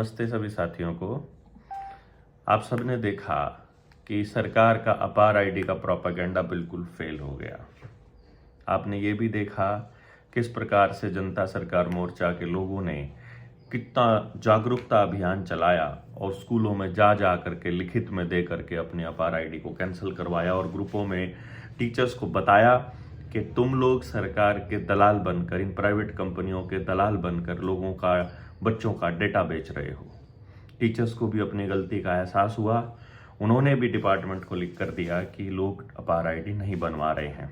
नमस्ते सभी साथियों को। आप सबने देखा कि सरकार का अपार आईडी का प्रोपेगेंडा बिल्कुल फेल हो गया। आपने ये भी देखा किस प्रकार से जनता सरकार मोर्चा के लोगों ने कितना जागरूकता अभियान चलाया और स्कूलों में जा करके लिखित में दे करके अपने अपार आईडी को कैंसिल करवाया और ग्रुपों में टीचर्स को बताया कि तुम लोग सरकार के दलाल बनकर, इन प्राइवेट कंपनियों के दलाल बनकर लोगों का, बच्चों का डेटा बेच रहे हो। टीचर्स को भी अपनी गलती का एहसास हुआ। उन्होंने भी डिपार्टमेंट को लिख कर दिया कि लोग अपार आईडी नहीं बनवा रहे हैं।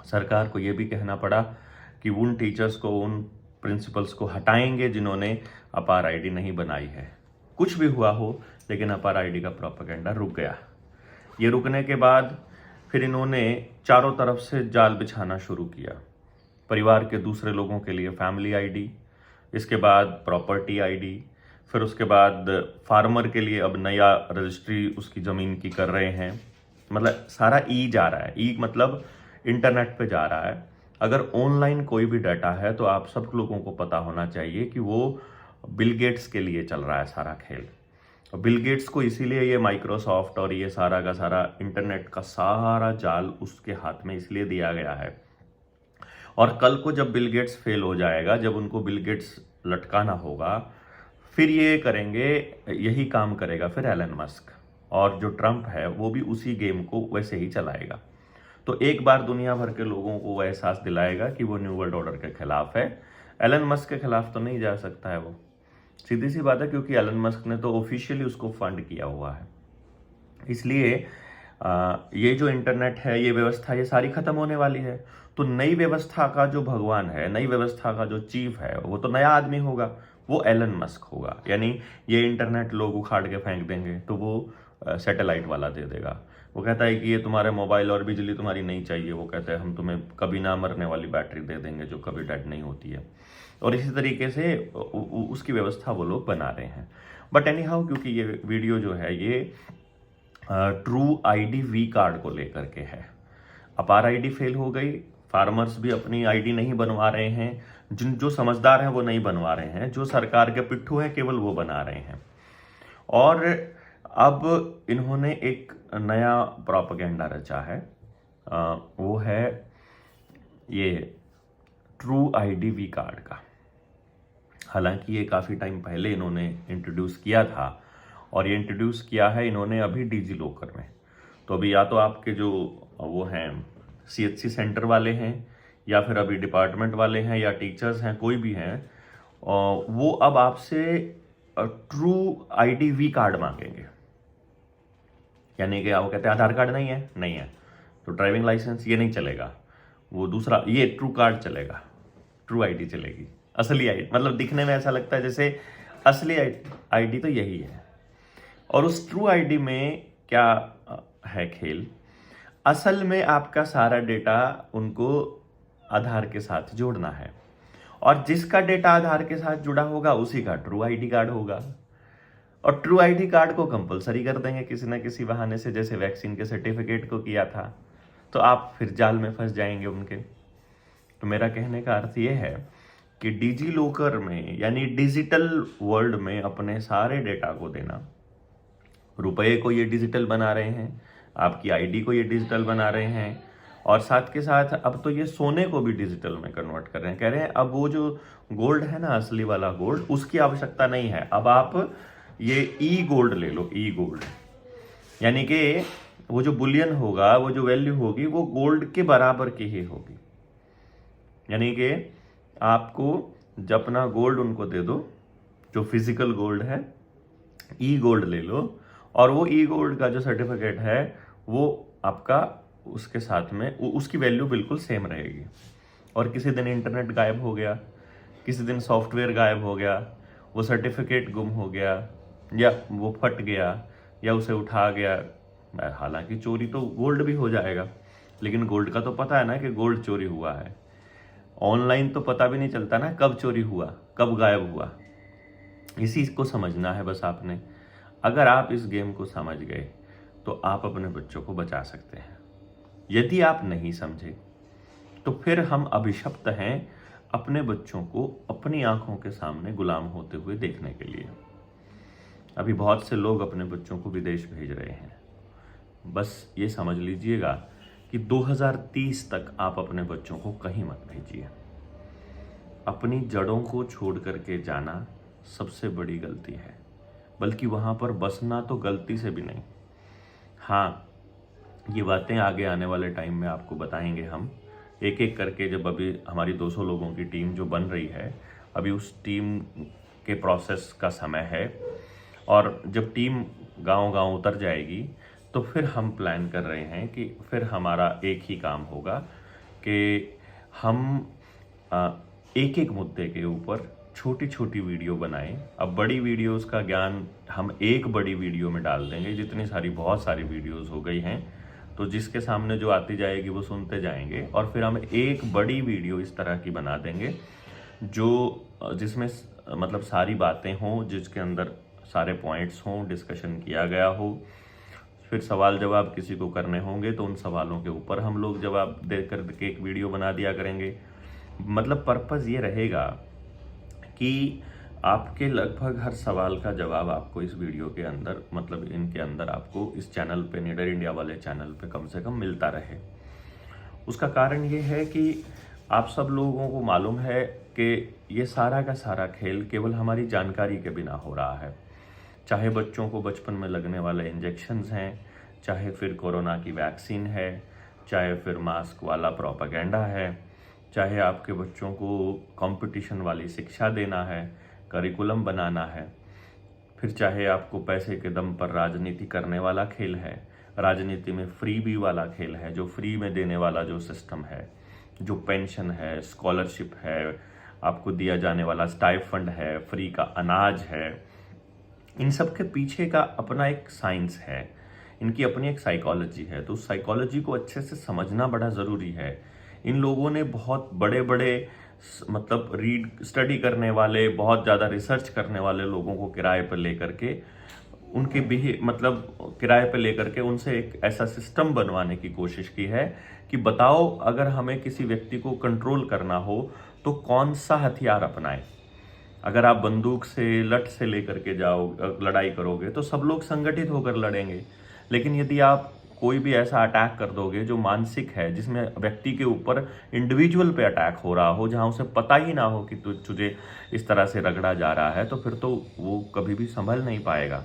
सरकार को ये भी कहना पड़ा कि उन टीचर्स को, उन प्रिंसिपल्स को हटाएंगे जिन्होंने अपार आईडी नहीं बनाई है। कुछ भी हुआ हो, लेकिन अपार आईडी का प्रोपेगेंडा रुक गया। ये रुकने के बाद फिर इन्होंने चारों तरफ से जाल बिछाना शुरू किया। परिवार के दूसरे लोगों के लिए फैमिली आईडी, इसके बाद प्रॉपर्टी आईडी, फिर उसके बाद फार्मर के लिए अब नया रजिस्ट्री उसकी ज़मीन की कर रहे हैं। मतलब सारा ई जा रहा है। ई मतलब इंटरनेट पे जा रहा है। अगर ऑनलाइन कोई भी डाटा है तो आप सब लोगों को पता होना चाहिए कि वो बिल गेट्स के लिए चल रहा है सारा खेल। बिल गेट्स को इसीलिए ये माइक्रोसॉफ्ट और ये सारा का सारा इंटरनेट का सारा जाल उसके हाथ में इसलिए दिया गया है। और कल को जब बिल गेट्स फेल हो जाएगा, जब उनको बिल गेट्स लटकाना होगा, फिर ये करेंगे, यही काम करेगा फिर एलन मस्क। और जो ट्रंप है वो भी उसी गेम को वैसे ही चलाएगा। तो एक बार दुनिया भर के लोगों को वो एहसास दिलाएगा कि वो न्यू वर्ल्ड ऑर्डर के खिलाफ है। एलन मस्क के खिलाफ तो नहीं जा सकता है वो, सीधी सी बात है, क्योंकि एलन मस्क ने तो ऑफिशियली उसको फंड किया हुआ है। इसलिए ये जो इंटरनेट है, ये व्यवस्था, ये सारी खत्म होने वाली है। तो नई व्यवस्था का जो भगवान है, नई व्यवस्था का जो चीफ है, वो तो नया आदमी होगा, वो एलन मस्क होगा। यानी ये इंटरनेट लोग उखाड़ के फेंक देंगे तो वो सैटेलाइट वाला दे देगा। वो कहता है कि ये तुम्हारे मोबाइल और बिजली तुम्हारी नहीं चाहिए, वो कहते हैं हम तुम्हें कभी ना मरने वाली बैटरी दे देंगे जो कभी डेड नहीं होती है। और इसी तरीके से उसकी व्यवस्था वो लोग बना रहे हैं। बट एनी हाउ, क्योंकि ये वीडियो जो है ये ट्रू आईडी वी कार्ड को लेकर के है। अपार आईडी फेल हो गई, फार्मर्स भी अपनी आईडी नहीं बनवा रहे हैं, जो समझदार हैं वो नहीं बनवा रहे हैं, जो सरकार के पिट्ठू हैं केवल वो बना रहे हैं। और अब इन्होंने एक नया प्रोपेगेंडा रचा है, वो है ये ट्रू आईडी वी कार्ड का। हालांकि ये काफ़ी टाइम पहले इन्होंने इंट्रोड्यूस किया था, और ये इंट्रोड्यूस किया है इन्होंने अभी डिजी लॉकर में। तो अभी या तो आपके जो वो हैं सीएचसी सेंटर वाले हैं, या फिर अभी डिपार्टमेंट वाले हैं, या टीचर्स हैं, कोई भी हैं, वो अब आपसे ट्रू आईडी वी कार्ड मांगेंगे। यानी कि वो कहते हैं आधार कार्ड नहीं है तो ड्राइविंग लाइसेंस ये नहीं चलेगा, वो दूसरा ये ट्रू कार्ड चलेगा, ट्रू आईडी चलेगी। असली आईडी मतलब दिखने में ऐसा लगता है जैसे असली आईडी तो यही है। और उस ट्रू आईडी में क्या है खेल, असल में आपका सारा डेटा उनको आधार के साथ जोड़ना है, और जिसका डेटा आधार के साथ जुड़ा होगा उसी का ट्रू आईडी कार्ड होगा। और ट्रू आईडी कार्ड को कंपलसरी कर देंगे किसी ना किसी बहाने से, जैसे वैक्सीन के सर्टिफिकेट को किया था। तो आप फिर जाल में फंस जाएंगे उनके। तो मेरा कहने का अर्थ ये है कि डिजी लॉकर में, यानी डिजिटल वर्ल्ड में अपने सारे डेटा को देना, रुपए को ये डिजिटल बना रहे हैं, आपकी आईडी को ये डिजिटल बना रहे हैं, और साथ के साथ अब तो ये सोने को भी डिजिटल में कन्वर्ट कर रहे हैं। कह रहे हैं अब वो जो गोल्ड है ना, असली वाला गोल्ड, उसकी आवश्यकता नहीं है, अब आप ये ई गोल्ड ले लो। ई गोल्ड यानी कि वो जो बुलियन होगा, वो जो वैल्यू होगी, वो गोल्ड के बराबर की ही होगी। यानी कि आपको जब अपना गोल्ड उनको दे दो, जो फिजिकल गोल्ड है, ई गोल्ड ले लो, और वो ई गोल्ड का जो सर्टिफिकेट है वो आपका उसके साथ में उसकी वैल्यू बिल्कुल सेम रहेगी। और किसी दिन इंटरनेट गायब हो गया, किसी दिन सॉफ्टवेयर गायब हो गया, वो सर्टिफिकेट गुम हो गया, या वो फट गया, या उसे उठा गया, हालांकि चोरी तो गोल्ड भी हो जाएगा, लेकिन गोल्ड का तो पता है ना कि गोल्ड चोरी हुआ है। ऑनलाइन तो पता भी नहीं चलता ना कब चोरी हुआ, कब गायब हुआ। इसी को समझना है बस आपने। अगर आप इस गेम को समझ गए तो आप अपने बच्चों को बचा सकते हैं। यदि आप नहीं समझे तो फिर हम अभिशप्त हैं, अपने बच्चों को अपनी आंखों के सामने गुलाम होते हुए देखने के लिए। अभी बहुत से लोग अपने बच्चों को विदेश भेज रहे हैं। बस ये समझ लीजिएगा कि 2030 तक आप अपने बच्चों को कहीं मत भेजिए। अपनी जड़ों को छोड़ करके जाना सबसे बड़ी गलती है, बल्कि वहाँ पर बसना तो गलती से भी नहीं। हाँ, ये बातें आगे आने वाले टाइम में आपको बताएंगे हम, एक एक करके। जब अभी हमारी 200 लोगों की टीम जो बन रही है, अभी उस टीम के प्रोसेस का समय है, और जब टीम गांव-गांव उतर जाएगी तो फिर हम प्लान कर रहे हैं कि फिर हमारा एक ही काम होगा कि हम एक एक मुद्दे के ऊपर छोटी छोटी वीडियो बनाएं। अब बड़ी वीडियोस का ज्ञान हम एक बड़ी वीडियो में डाल देंगे, जितनी सारी बहुत सारी वीडियोस हो गई हैं, तो जिसके सामने जो आती जाएगी वो सुनते जाएंगे, और फिर हम एक बड़ी वीडियो इस तरह की बना देंगे जिसमें मतलब सारी बातें हों, जिसके अंदर सारे पॉइंट्स हों, डिस्कशन किया गया हो। फिर सवाल जवाब किसी को करने होंगे तो उन सवालों के ऊपर हम लोग जवाब दे कर के एक वीडियो बना दिया करेंगे। मतलब पर्पज़ ये रहेगा कि आपके लगभग हर सवाल का जवाब आपको इस वीडियो के अंदर, मतलब इनके अंदर आपको इस चैनल पे, निडर इंडिया वाले चैनल पे कम से कम मिलता रहे। उसका कारण ये है कि आप सब लोगों को मालूम है कि ये सारा का सारा खेल केवल हमारी जानकारी के बिना हो रहा है। चाहे बच्चों को बचपन में लगने वाले इंजेक्शन्स हैं, चाहे फिर कोरोना की वैक्सीन है, चाहे फिर मास्क वाला प्रोपेगेंडा है, चाहे आपके बच्चों को कंपटीशन वाली शिक्षा देना है, करिकुलम बनाना है, फिर चाहे आपको पैसे के दम पर राजनीति करने वाला खेल है, राजनीति में फ्री बी वाला खेल है, जो फ्री में देने वाला जो सिस्टम है, जो पेंशन है, स्कॉलरशिप है, आपको दिया जाने वाला स्टाइफंड है, फ्री का अनाज है, इन सब के पीछे का अपना एक साइंस है, इनकी अपनी एक साइकोलॉजी है। तो उस साइकोलॉजी को अच्छे से समझना बड़ा ज़रूरी है। इन लोगों ने बहुत बड़े बड़े मतलब स्टडी करने वाले, बहुत ज़्यादा रिसर्च करने वाले लोगों को किराए पर लेकर के उनके मतलब किराए पर लेकर के उनसे एक ऐसा सिस्टम बनवाने की कोशिश की है कि बताओ, अगर हमें किसी व्यक्ति को कंट्रोल करना हो तो कौन सा हथियार अपनाएं। अगर आप बंदूक से, लठ से लेकर के लड़ाई करोगे तो सब लोग संगठित होकर लड़ेंगे, लेकिन यदि आप कोई भी ऐसा अटैक कर दोगे जो मानसिक है, जिसमें व्यक्ति के ऊपर, इंडिविजुअल पे अटैक हो रहा हो, जहां उसे पता ही ना हो कि तुझे इस तरह से रगड़ा जा रहा है, तो फिर तो वो कभी भी संभल नहीं पाएगा।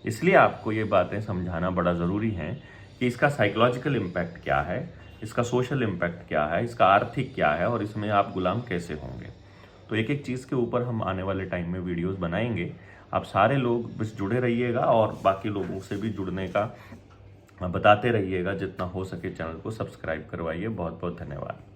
इसलिए आपको ये बातें समझाना बड़ा ज़रूरी है कि इसका साइकोलॉजिकल इम्पैक्ट क्या है, इसका सोशल इम्पैक्ट क्या है, इसका आर्थिक क्या है, और इसमें आप गुलाम कैसे होंगे। तो एक एक चीज़ के ऊपर हम आने वाले टाइम में वीडियोस बनाएंगे। आप सारे लोग बस जुड़े रहिएगा और बाकी लोगों से भी जुड़ने का बताते रहिएगा। जितना हो सके चैनल को सब्सक्राइब करवाइए। बहुत बहुत धन्यवाद।